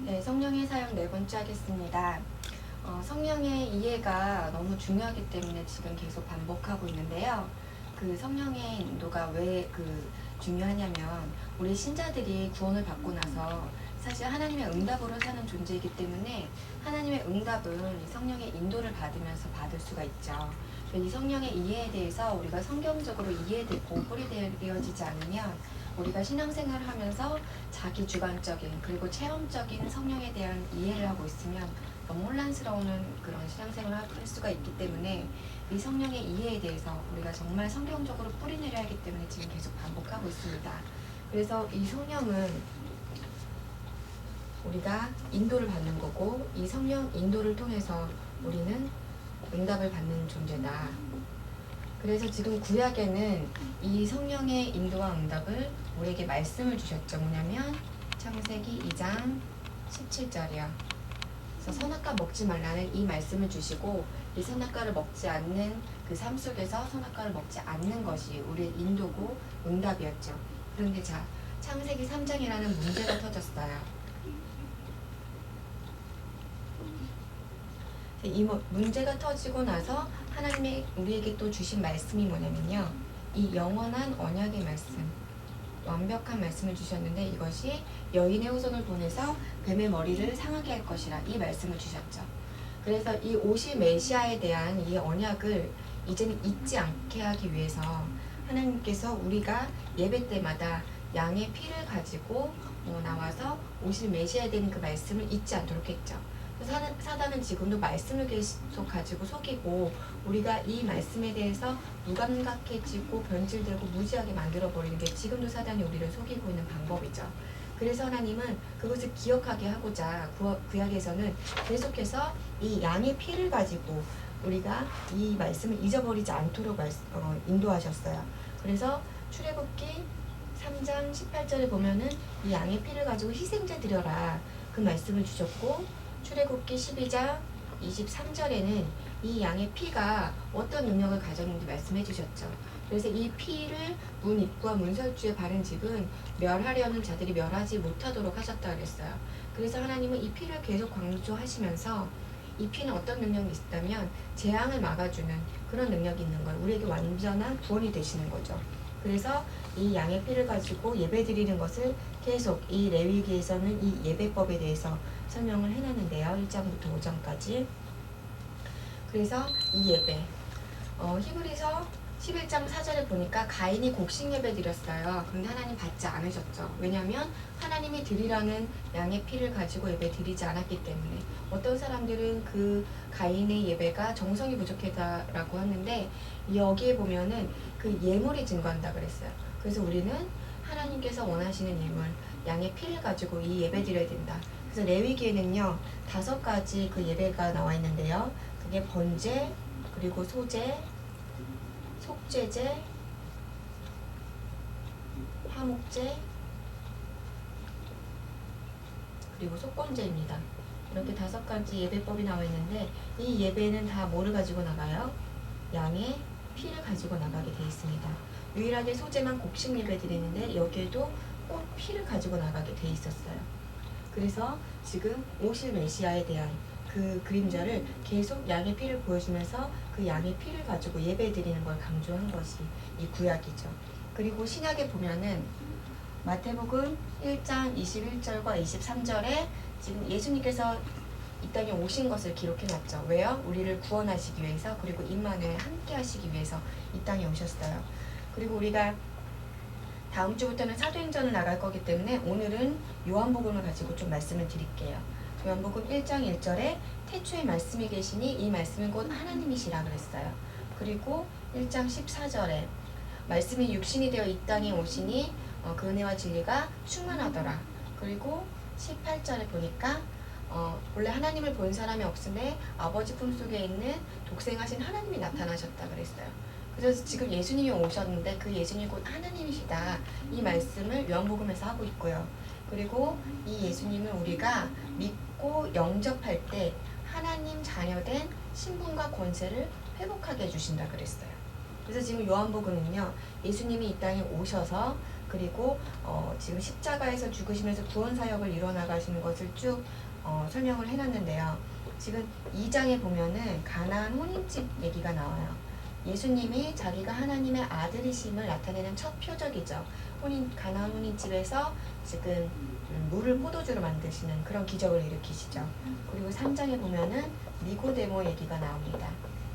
네, 성령의 사역 네 번째 하겠습니다. 성령의 이해가 너무 중요하기 때문에 지금 계속 반복하고 있는데요. 그 성령의 인도가 왜 중요하냐면 우리 신자들이 구원을 받고 나서 사실 하나님의 응답으로 사는 존재이기 때문에 하나님의 응답은 이 성령의 인도를 받으면서 받을 수가 있죠. 이 성령의 이해에 대해서 우리가 성경적으로 이해되고 뿌리되어지지 않으면 우리가 신앙생활을 하면서 자기 주관적인 그리고 체험적인 성령에 대한 이해를 하고 있으면 너무 혼란스러운 그런 신앙생활을 할 수가 있기 때문에 이 성령의 이해에 대해서 우리가 정말 성경적으로 뿌리내려야 하기 때문에 지금 계속 반복하고 있습니다. 그래서 이 성령은 우리가 인도를 받는 거고 이 성령 인도를 통해서 우리는 응답을 받는 존재다. 그래서 지금 구약에는 이 성령의 인도와 응답을 우리에게 말씀을 주셨죠. 뭐냐면 창세기 2장 17절이요. 그래서 선악과 먹지 말라는 이 말씀을 주시고 이 선악과를 먹지 않는 그 삶 속에서 선악과를 먹지 않는 것이 우리의 인도고 응답이었죠. 그런데 자, 창세기 3장이라는 문제가 터졌어요. 이 문제가 터지고 나서 하나님이 우리에게 또 주신 말씀이 뭐냐면요. 이 영원한 언약의 말씀, 완벽한 말씀을 주셨는데 이것이 여인의 후손을 보내서 뱀의 머리를 상하게 할 것이라 이 말씀을 주셨죠. 그래서 이 오실 메시아에 대한 이 언약을 이제는 잊지 않게 하기 위해서 하나님께서 우리가 예배 때마다 양의 피를 가지고 나와서 오실 메시아에 대한 그 말씀을 잊지 않도록 했죠. 사단은 지금도 말씀을 계속 가지고 속이고 우리가 이 말씀에 대해서 무감각해지고 변질되고 무지하게 만들어버리는 게 지금도 사단이 우리를 속이고 있는 방법이죠. 그래서 하나님은 그것을 기억하게 하고자 구약에서는 계속해서 이 양의 피를 가지고 우리가 이 말씀을 잊어버리지 않도록 인도하셨어요. 그래서 출애굽기 3장 18절에 보면은 이 양의 피를 가지고 희생제 드려라 그 말씀을 주셨고 출애굽기 12장 23절에는 이 양의 피가 어떤 능력을 가졌는지 말씀해 주셨죠. 그래서 이 피를 문 입구와 문설주에 바른 집은 멸하려는 자들이 멸하지 못하도록 하셨다 그랬어요. 그래서 하나님은 이 피를 계속 강조하시면서 이 피는 어떤 능력이 있다면 재앙을 막아주는 그런 능력이 있는 거예요. 우리에게 완전한 구원이 되시는 거죠. 그래서 이 양의 피를 가지고 예배 드리는 것을 계속 이 레위기에서는 이 예배법에 대해서 설명을 해놨는데요. 1장부터 5장까지. 그래서 이 예배 히브리서 11장 4절에 보니까 가인이 곡식 예배 드렸어요. 그런데 하나님 받지 않으셨죠. 왜냐하면 하나님이 드리라는 양의 피를 가지고 예배 드리지 않았기 때문에 어떤 사람들은 그 가인의 예배가 정성이 부족하다라고 하는데 여기에 보면은 그 예물이 증거한다 그랬어요. 그래서 우리는 하나님께서 원하시는 예물 양의 피를 가지고 이 예배 드려야 된다. 그래서 레위기에는요 5가지 그 예배가 나와 있는데요. 그게 번제 그리고 소제 속죄제, 화목제, 그리고 속건제입니다. 이렇게 5가지 예배법이 나와 있는데 이 예배는 다 뭐를 가지고 나가요? 양의 피를 가지고 나가게 되어 있습니다. 유일하게 소제만 곡식 예배 드리는데 여기에도 꼭 피를 가지고 나가게 되어 있었어요. 그래서 지금 오실 메시아에 대한 그 그림자를 계속 양의 피를 보여주면서 그 양의 피를 가지고 예배 드리는 걸 강조한 것이 이 구약이죠. 그리고 신약에 보면은 마태복음 1장 21절과 23절에 지금 예수님께서 이 땅에 오신 것을 기록해놨죠. 왜요? 우리를 구원하시기 위해서 그리고 임마누엘 함께 하시기 위해서 이 땅에 오셨어요. 그리고 우리가 다음 주부터는 사도행전을 나갈 거기 때문에 오늘은 요한복음을 가지고 좀 말씀을 드릴게요. 요한복음 1장 1절에 태초에 말씀이 계시니 이 말씀은 곧 하나님이시라 그랬어요. 그리고 1장 14절에 말씀이 육신이 되어 이 땅에 오시니 그 은혜와 진리가 충만하더라. 그리고 18절에 보니까 원래 하나님을 본 사람이 없음에 아버지 품속에 있는 독생하신 하나님이 나타나셨다 그랬어요. 그래서 지금 예수님이 오셨는데 그 예수님이 곧 하나님이시다. 이 말씀을 요한복음에서 하고 있고요. 그리고 이 예수님을 우리가 믿고 영접할 때 하나님 자녀된 신분과 권세를 회복하게 해주신다 그랬어요. 그래서 지금 요한복음은요 예수님이 이 땅에 오셔서 그리고 지금 십자가에서 죽으시면서 구원 사역을 이뤄나가시는 것을 쭉 설명을 해놨는데요. 지금 2장에 보면은 가나안 혼인집 얘기가 나와요. 예수님이 자기가 하나님의 아들이심을 나타내는 첫 표적이죠. 가나안 혼인집에서 지금 물을 포도주로 만드시는 그런 기적을 일으키시죠. 그리고 3장에 보면은 니고데모 얘기가 나옵니다.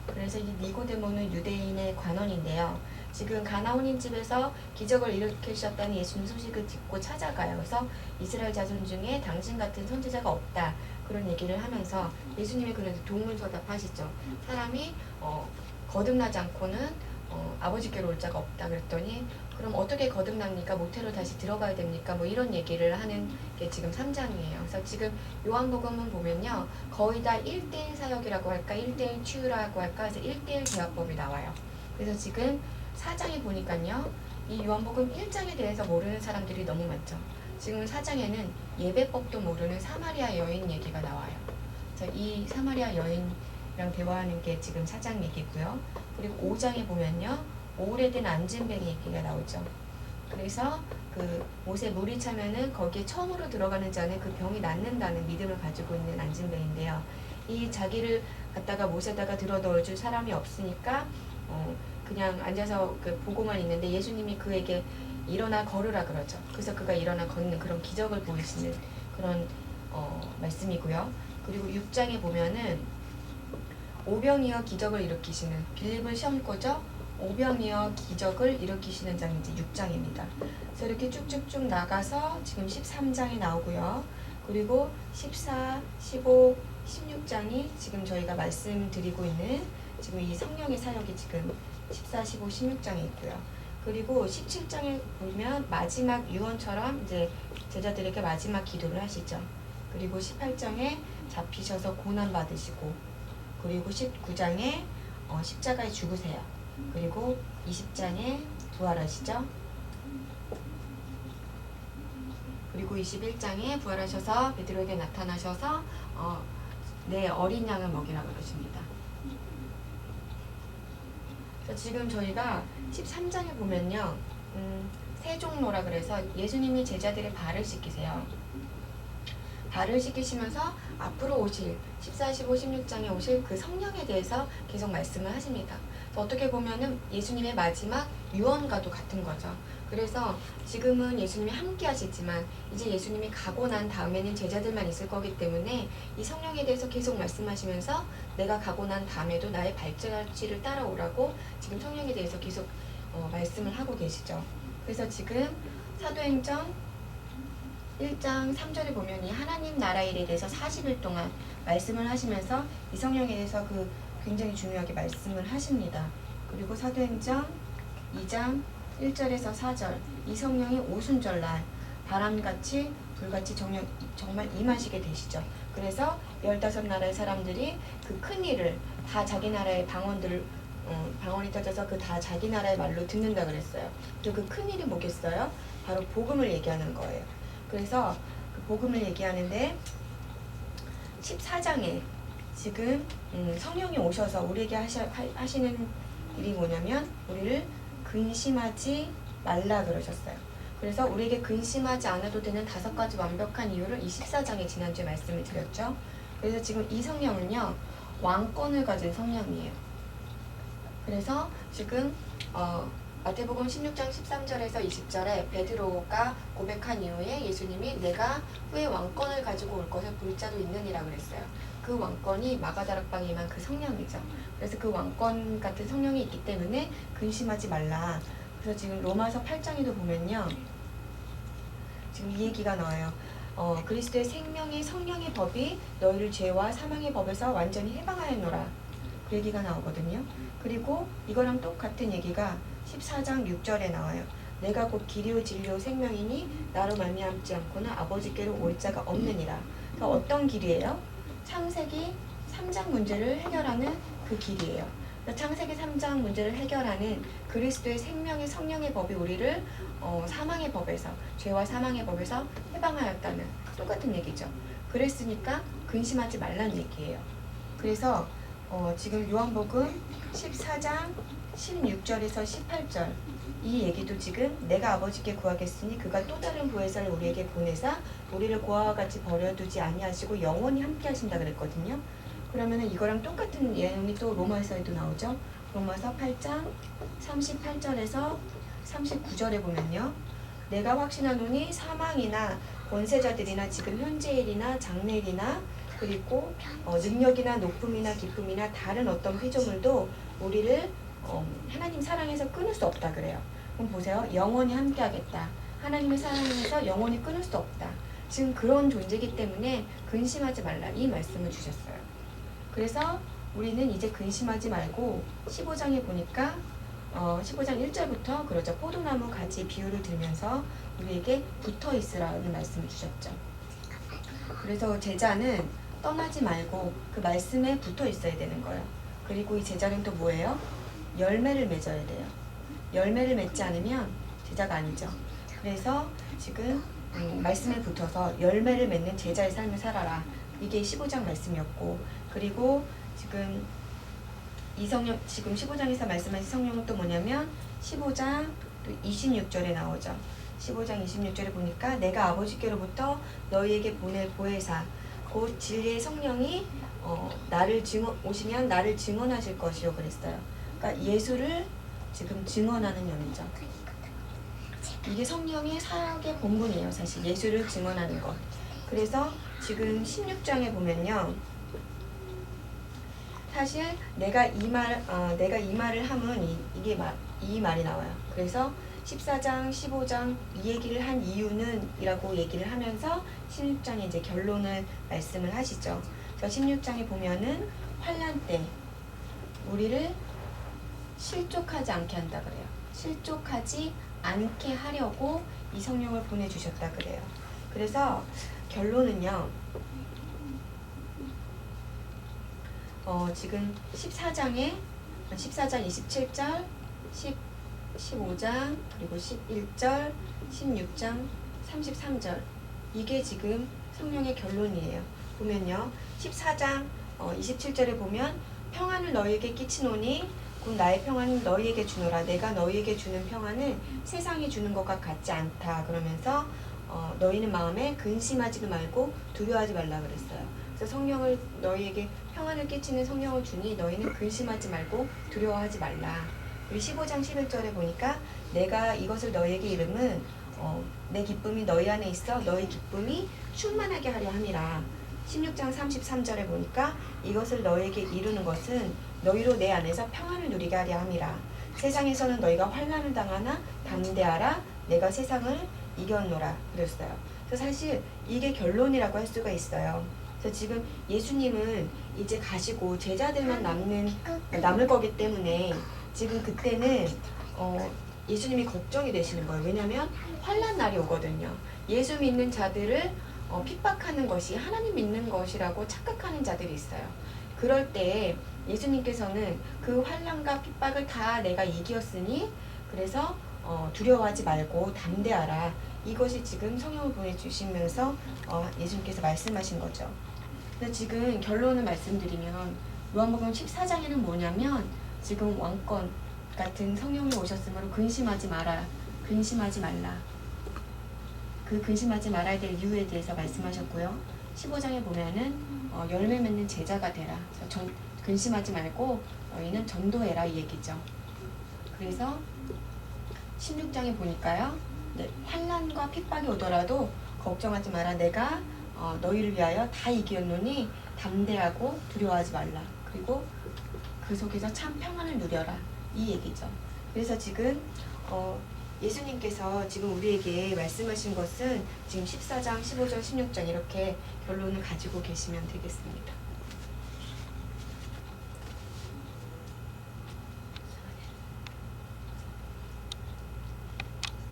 그래서 이 니고데모는 유대인의 관원인데요. 지금 가나 혼인집에서 기적을 일으키셨다는 예수님 소식을 듣고 찾아가요. 그래서 이스라엘 자손 중에 당신 같은 선지자가 없다. 그런 얘기를 하면서 예수님이 그래서 동문서답하시죠. 사람이 거듭나지 않고는 아버지께로 올 자가 없다 그랬더니 그럼 어떻게 거듭납니까? 모태로 다시 들어가야 됩니까? 뭐 이런 얘기를 하는 게 지금 3장이에요. 그래서 지금 요한복음은 보면요. 거의 다 1대1 사역이라고 할까? 1대1 치유라고 할까? 그래서 1대1 대화법이 나와요. 그래서 지금 4장에 보니까요. 이 요한복음 1장에 대해서 모르는 사람들이 너무 많죠. 지금 4장에는 예배법도 모르는 사마리아 여인 얘기가 나와요. 그래서 이 사마리아 여인이랑 대화하는 게 지금 4장 얘기고요. 그리고 5장에 보면요. 오래된 안진뱅이 얘기가 나오죠. 그래서 그 못에 물이 차면은 거기에 처음으로 들어가는 잔에 그 병이 낫는다는 믿음을 가지고 있는 안진뱅인데요. 이 자기를 갖다가 못에다가 들어 넣어줄 사람이 없으니까 그냥 앉아서 그 보고만 있는데 예수님이 그에게 일어나 걸으라 그러죠. 그래서 그가 일어나 걷는 그런 기적을 보이시는 그런 말씀이고요. 그리고 6장에 보면은 오병이어 기적을 일으키시는 빌립을 시험 꽂아 오병이어 기적을 일으키시는 장이 이제 6장입니다. 그래서 이렇게 쭉쭉쭉 나가서 지금 13장이 나오고요. 그리고 14, 15, 16장이 지금 저희가 말씀드리고 있는 지금 이 성령의 사역이 지금 14, 15, 16장에 있고요. 그리고 17장에 보면 마지막 유언처럼 이제 제자들에게 마지막 기도를 하시죠. 그리고 18장에 잡히셔서 고난 받으시고 그리고 19장에 십자가에 죽으세요. 그리고 20장에 부활하시죠. 그리고 21장에 부활하셔서 베드로에게 나타나셔서 내 어린 양을 먹이라 그러십니다. 그래서 지금 저희가 13장에 보면요. 세종로라 그래서 예수님이 제자들의 발을 씻기세요. 발을 씻기시면서 앞으로 오실 14, 15, 16장에 오실 그 성령에 대해서 계속 말씀을 하십니다. 어떻게 보면은 예수님의 마지막 유언과도 같은 거죠. 그래서 지금은 예수님이 함께 하시지만 이제 예수님이 가고 난 다음에는 제자들만 있을 거기 때문에 이 성령에 대해서 계속 말씀하시면서 내가 가고 난 다음에도 나의 발자취를 따라오라고 지금 성령에 대해서 계속 말씀을 하고 계시죠. 그래서 지금 사도행전 1장 3절에 보면 이 하나님 나라 일에 대해서 40일 동안 말씀을 하시면서 이 성령에 대해서 그 굉장히 중요하게 말씀을 하십니다. 그리고 사도행전 2장 1절에서 4절 이 성령이 오순절날 바람같이 불같이 정말 임하시게 되시죠. 그래서 15나라의 사람들이 그 큰 일을 다 자기 나라의 방언이 터져서 그 다 자기 나라의 말로 듣는다 그랬어요. 그 큰 일이 뭐겠어요? 바로 복음을 얘기하는 거예요. 그래서 그 복음을 얘기하는데 14장에 지금 성령이 오셔서 우리에게 하시는 일이 뭐냐면 우리를 근심하지 말라 그러셨어요. 그래서 우리에게 근심하지 않아도 되는 5가지 완벽한 이유를 24장에 지난주에 말씀을 드렸죠. 그래서 지금 이 성령은요. 왕권을 가진 성령이에요. 그래서 지금 마태복음 16장 13절에서 20절에 베드로가 고백한 이후에 예수님이 내가 후에 왕권을 가지고 올 것을 볼 자도 있느니라 그랬어요. 그 왕권이 마가다락방에 임한 그 성령이죠. 그래서 그 왕권 같은 성령이 있기 때문에 근심하지 말라. 그래서 지금 로마서 8장에도 보면요. 지금 이 얘기가 나와요. 그리스도의 생명의 성령의 법이 너희를 죄와 사망의 법에서 완전히 해방하였노라. 그 얘기가 나오거든요. 그리고 이거랑 똑같은 얘기가 14장 6절에 나와요. 내가 곧 길이요 진리요 생명이니 나로 말미암지 않고는 아버지께로 올 자가 없느니라. 그러니까 어떤 길이에요? 창세기 3장 문제를 해결하는 그 길이에요. 창세기 3장 문제를 해결하는 그리스도의 생명의 성령의 법이 우리를 사망의 법에서 죄와 사망의 법에서 해방하였다는 똑같은 얘기죠. 그랬으니까 근심하지 말라는 얘기예요. 그래서 지금 요한복음 14장 16절에서 18절 이 얘기도 지금 내가 아버지께 구하겠으니 그가 또 다른 보혜사를 우리에게 보내사 우리를 고아와 같이 버려두지 아니하시고 영원히 함께 하신다 그랬거든요. 그러면은 이거랑 똑같은 내용이 또 로마서에도 나오죠. 로마서 8장 38절에서 39절에 보면요. 내가 확신하노니 사망이나 권세자들이나 지금 현재일이나 장래일이나 그리고 능력이나 높음이나 기쁨이나 다른 어떤 피조물도 우리를 하나님 사랑에서 끊을 수 없다 그래요. 그럼 보세요. 영원히 함께 하겠다. 하나님의 사랑에서 영원히 끊을 수 없다. 지금 그런 존재이기 때문에 근심하지 말라 이 말씀을 주셨어요. 그래서 우리는 이제 근심하지 말고 15장에 보니까 15장 1절부터 그러죠. 포도나무 가지 비유를 들면서 우리에게 붙어 있으라는 말씀을 주셨죠. 그래서 제자는 떠나지 말고 그 말씀에 붙어 있어야 되는 거예요. 그리고 이 제자는 또 뭐예요? 열매를 맺어야 돼요. 열매를 맺지 않으면 제자가 아니죠. 그래서 지금 말씀에 붙어서 열매를 맺는 제자의 삶을 살아라. 이게 15장 말씀이었고, 그리고 지금 이성령 지금 15장에서 말씀하신 성령은 또 뭐냐면 15장 또 26절에 나오죠. 15장 26절에 보니까 내가 아버지께로부터 너희에게 보낼 보혜사 곧 진리의 성령이 오시면 나를 증언하실 것이요 그랬어요. 그러니까 예수를 지금 증언하는 영이죠. 이게 성령의 사역의 본분이에요. 사실 예수를 증언하는 것. 그래서 지금 16장에 보면요. 사실 내가 이 말을 함은 이 말이 나와요. 그래서 14장, 15장 이 얘기를 한 이유는 이라고 얘기를 하면서 16장에 이제 결론을 말씀을 하시죠. 그래서 16장에 보면은 환난 때 우리를 실족하지 않게 한다 그래요. 실족하지 않게 하려고 이 성령을 보내주셨다 그래요. 그래서 결론은요. 지금 14장 27절, 15장, 그리고 11절, 16장, 33절 이게 지금 성령의 결론이에요. 보면요. 14장 27절에 보면 평안을 너희에게 끼치노니 곧 나의 평안을 너희에게 주노라. 내가 너희에게 주는 평안은 세상이 주는 것과 같지 않다. 그러면서 너희는 마음에 근심하지 말고 두려워하지 말라 그랬어요. 그래서 성령을 너희에게 평안을 끼치는 성령을 주니 너희는 근심하지 말고 두려워하지 말라. 그리고 15장 11절에 보니까 내가 이것을 너희에게 이름은 내 기쁨이 너희 안에 있어 너희 기쁨이 충만하게 하려 함이라. 16장 33절에 보니까 이것을 너희에게 이루는 것은 너희로 내 안에서 평안을 누리게 하려 함이라. 세상에서는 너희가 환난을 당하나 담대하라. 내가 세상을 이겼노라 그랬어요. 그래서 사실 이게 결론이라고 할 수가 있어요. 그래서 지금 예수님은 이제 가시고 제자들만 남을 거기 때문에 지금 그때는 예수님이 걱정이 되시는 거예요. 왜냐하면 환난 날이 오거든요. 예수 믿는 자들을 핍박하는 것이 하나님 믿는 것이라고 착각하는 자들이 있어요. 그럴 때 예수님께서는 그 환난과 핍박을 다 내가 이겼으니 그래서 두려워하지 말고 담대하라. 이것이 지금 성령을 보내주시면서 예수님께서 말씀하신 거죠. 그래서 지금 결론을 말씀드리면 요한복음 14장에는 뭐냐면 지금 왕권 같은 성령이 오셨으므로 근심하지 마라. 근심하지 말라. 그 근심하지 말아야 될 이유에 대해서 말씀하셨고요. 15장에 보면은 열매 맺는 제자가 되라. 근심하지 말고 너희는 전도해라 이 얘기죠. 그래서 16장에 보니까요. 네, 환난과 핍박이 오더라도 걱정하지 마라. 내가 너희를 위하여 다 이겼노니 담대하고 두려워하지 말라. 그리고 그 속에서 참 평안을 누려라. 이 얘기죠. 그래서 지금 예수님께서 지금 우리에게 말씀하신 것은 지금 14장, 15장, 16장 이렇게 결론을 가지고 계시면 되겠습니다.